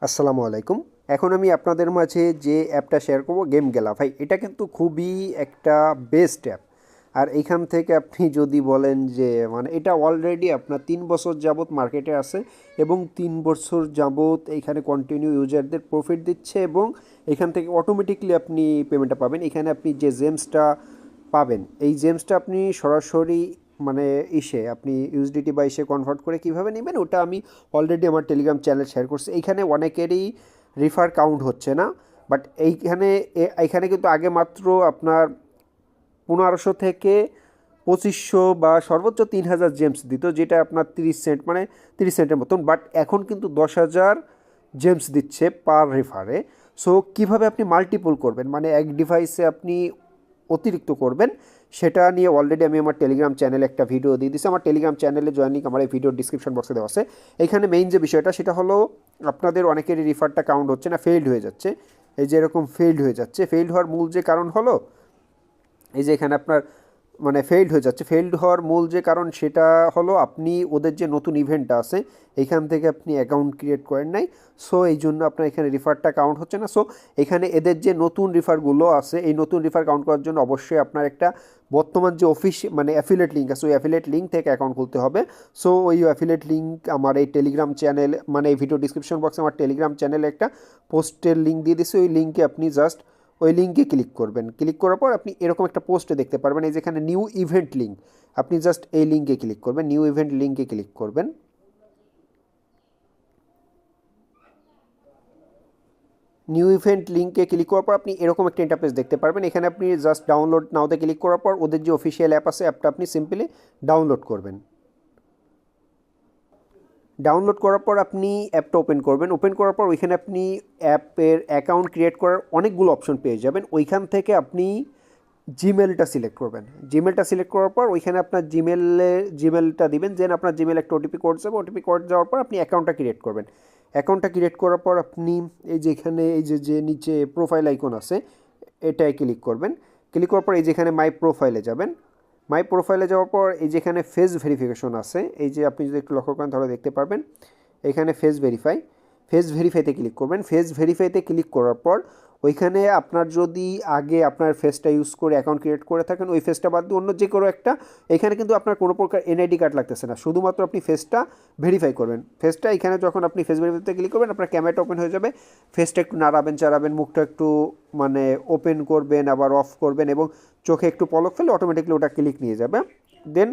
আসসালামু আলাইকুম। এখন আমি আপনাদের মাঝে যে অ্যাপটা শেয়ার করব গেম গেলা ভাই, এটা কিন্তু খুবই একটা বেস্ট অ্যাপ। আর এইখান থেকে আপনি যদি বলেন যে মানে এটা অলরেডি আপনার 3 বছর যাবত মার্কেটে আছে এবং 3 বছর যাবত এইখানে কন্টিনিউ ইউজারদের প্রফিট দিচ্ছে এবং এখান থেকে অটোমেটিকলি আপনি পেমেন্টটা পাবেন। এখানে আপনি যে জেমসটা পাবেন, এই জেমসটা আপনি সরাসরি মানে আপনি ইউএসডিটি বা কনভার্ট করে কিভাবে নেবেন ওটা আমি অলরেডি আমার টেলিগ্রাম চ্যানেল শেয়ার করছি। এইখানে অনেকেরই রিফার কাউন্ট হচ্ছে না, বাট এইখানে কিন্তু আগে মাত্র আপনার 1500 থেকে 2500 বা সর্বোচ্চ 3000 জেমস দিত, যেটা আপনার 30 সেন্ট মানে 30 সেন্টের মতন। বাট এখন কিন্তু 10,000 জেমস দিচ্ছে পার রেফারে। সো কীভাবে আপনি মাল্টিপল করবেন, মানে এক ডিভাইসে আপনি অতিরিক্ত করবেন, সেটা নিয়ে অলরেডি আমি আমার টেলিগ্রাম চ্যানেলে একটা ভিডিও দিয়ে দিচ্ছি। আমার টেলিগ্রাম চ্যানেলে জয়েনিং আমার এই ভিডিওর ডিসক্রিপশন বক্সে দেওয়া আছে। এখানে মেইন যে বিষয়টা সেটা হলো আপনাদের অনেকেরই রিফারটা কাউন্ট হচ্ছে না, ফেইল্ড হয়ে যাচ্ছে। এই যে এরকম ফেইল্ড হয়ে যাচ্ছে, ফেইল্ড হওয়ার মূল যে কারণ হলো এই যে এখানে আপনার মানে ফেইল্ড হয়ে যাচ্ছে। ফেইল্ড হওয়ার মূল যে কারণ সেটা হলো আপনি ওদের যে নতুন ইভেন্টটা আছে এইখান থেকে আপনি অ্যাকাউন্ট ক্রিয়েট করেন নাই। সো এই জন্য আপনার এখানে রিফারটা কাউন্ট হচ্ছে না। সো এখানে এদের যে নতুন রিফারগুলো আছে এই নতুন রিফার কাউন্ট করার জন্য অবশ্যই আপনার একটা বর্তমান যে মানে অ্যাফিলেট লিঙ্ক আছে ওই অ্যাফিলেট লিঙ্ক থেকে অ্যাকাউন্ট খুলতে হবে। সো ওই অ্যাফিলেট লিঙ্ক আমার এই টেলিগ্রাম চ্যানেল মানে এই ভিডিও ডিসক্রিপশন বক্সে আমার টেলিগ্রাম চ্যানেলে একটা পোস্টের লিঙ্ক দিয়ে দিচ্ছি। ওই লিঙ্কে আপনি জাস্ট ওই লিঙ্কে ক্লিক করবেন। ক্লিক করার পর আপনি এরকম একটা পোস্টে দেখতে পারবেন, এই যেখানে নিউ ইভেন্ট লিঙ্ক, আপনি জাস্ট এই লিঙ্কে ক্লিক করবেন, নিউ ইভেন্ট লিঙ্কে ক্লিক করবেন। নিউ ইভেন্ট লিঙ্কে ক্লিক করার পর আপনি এরকম একটা ইন্টারফেস দেখতে পারবেন। এখানে আপনি জাস্ট ডাউনলোড নাওতে ক্লিক করার পর ওদের যে অফিসিয়াল অ্যাপ আছে অ্যাপটা আপনি সিম্পলি ডাউনলোড করবেন। ডাউনলোড করার পর আপনি অ্যাপটা ওপেন করবেন। ওপেন করার পর ওইখানে আপনি অ্যাপের অ্যাকাউন্ট ক্রিয়েট করার অনেকগুলো অপশন পেয়ে যাবেন। ওইখান থেকে আপনি জিমেলটা সিলেক্ট করবেন। জিমেলটা সিলেক্ট করার পর ওইখানে আপনার জিমেলটা দিবেন। দেন আপনার জিমেল একটা ওটিপি কোড যাবে, ওটিপি কোড যাওয়ার পর আপনি অ্যাকাউন্টটা ক্রিয়েট করবেন। অ্যাকাউন্টটা ক্রিয়েট করার পর আপনি এই যে এখানে এই যে নিচে প্রোফাইল আইকন আছে এটায় ক্লিক করবেন। ক্লিক করার পর এই যেখানে মাই প্রোফাইলে যাবেন। মাই প্রোফাইলে যাওয়ার পর এই যেখানে ফেস ভেরিফিকেশন আছে, এই যে আপনি যদি একটু লক্ষ্য করেন তাহলে দেখতে পারবেন এখানে ফেস ভেরিফাইতে ক্লিক করবেন। ফেস ভেরিফাইতে ক্লিক করার পর ওইখানে আপনার যদি আগে আপনার ফেসটা ইউজ করে অ্যাকাউন্ট ক্রিয়েট করে থাকেন ওই ফেসটা বাদ দিয়ে অন্য যে কোনো একটা, এখানে কিন্তু আপনার কোনো প্রকার এনআইডি কার্ড লাগতেছে না, শুধুমাত্র আপনি ফেসটা ভেরিফাই করবেন। ফেসটা এখানে যখন আপনি ফেস ভেরিফাইতে ক্লিক করবেন আপনার ক্যামেরাটা ওপেন হয়ে যাবে। ফেসটা একটু নাড়াবেন চাড়াবেন, মুখটা একটু মানে ওপেন করবেন আবার অফ করবেন এবং চোখে একটু পলক ফেলে অটোমেটিকলি ওটা ক্লিক নিয়ে যাবে। দেন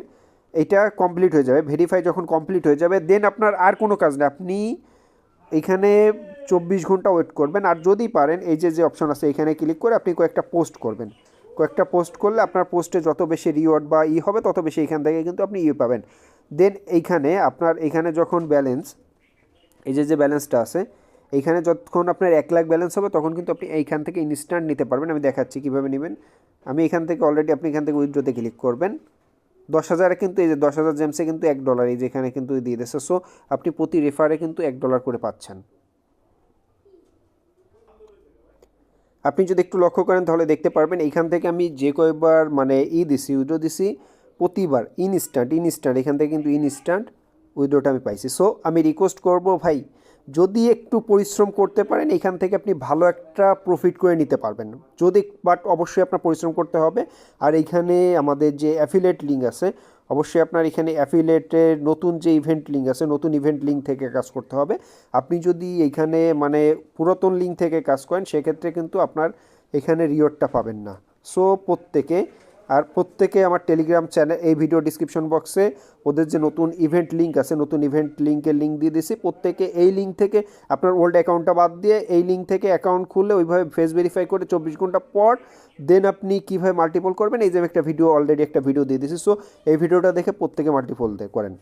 এটা কমপ্লিট হয়ে যাবে। ভেরিফাই যখন কমপ্লিট হয়ে যাবে দেন আপনার আর কোনো কাজ নেই, আপনি এইখানে 24 ঘন্টা ওয়েট করবেন। আর যদি পারেন এই যে অপশন আছে এখানে ক্লিক করে আপনি কয়েকটা পোস্ট করবেন। কয়েকটা পোস্ট করলে আপনার পোস্টে যত বেশি রিওয়ার্ড বা হবে তত বেশি এখান থেকে কিন্তু আপনি পাবেন। দেন এইখানে যখন ব্যালেন্স এই যে ব্যালেন্সটা আছে এইখানে যতক্ষণ আপনার 1 লাখ ব্যালেন্স হবে তখন কিন্তু আপনি এইখান থেকে ইনস্ট্যান্ট নিতে পারবেন। আমি দেখাচ্ছি কীভাবে নেবেন। আমি এখান থেকে অলরেডি আপনি এখান থেকে উইথড্রোতে ক্লিক করবেন। 10,000 কিন্তু এই যে 10,000 জেমসে কিন্তু $1 এই যেখানে কিন্তু দিয়ে দিচ্ছে। সো আপনি প্রতি রেফারে কিন্তু $1 করে পাচ্ছেন। আপনি যদি একটু লক্ষ্য করেন তাহলে দেখতে পারবেন এইখান থেকে আমি যে কয়বার মানে দিছি উইথড্রো দিছি প্রতিবার ইনস্ট্যান্ট এখান থেকে কিন্তু ইনস্ট্যান্ট উইথড্রোটা আমি পাইছি। সো আমি রিকোয়েস্ট করব ভাই, যদি একটু পরিশ্রম করতে পারেন এখান থেকে আপনি ভালো একটা প্রফিট করে নিতে পারবেন। বাট অবশ্যই আপনার পরিশ্রম করতে হবে। আর এইখানে আমাদের যে অ্যাফিলিয়েট লিঙ্ক আছে অবশ্যই আপনার এখানে অ্যাফিলিয়েটের নতুন যে ইভেন্ট লিঙ্ক আছে নতুন ইভেন্ট লিঙ্ক থেকে কাজ করতে হবে। আপনি যদি এইখানে মানে পুরাতন লিঙ্ক থেকে কাজ করেন সেক্ষেত্রে কিন্তু আপনার এখানে রিওয়ার্ডটা পাবেন না। সো প্রত্যেকে আমার টেলিগ্রাম চ্যানেল এই ভিডিও ডিসক্রিপশন বক্সে ওদের যে নতুন ইভেন্ট লিঙ্ক আছে নতুন ইভেন্ট লিঙ্কের লিঙ্ক দিয়ে দিয়েছি। প্রত্যেকে এই লিঙ্ক থেকে আপনার ওল্ড অ্যাকাউন্টটা বাদ দিয়ে এই লিঙ্ক থেকে অ্যাকাউন্ট খুললে ওইভাবে ফেস ভেরিফাই করে 24 ঘন্টা পর দেন আপনি কীভাবে মাল্টিপল করবেন এই যে একটা ভিডিও অলরেডি একটা ভিডিও দিয়ে দিয়েছি। সো এই ভিডিওটা দেখে প্রত্যেকে মাল্টিপল করেন।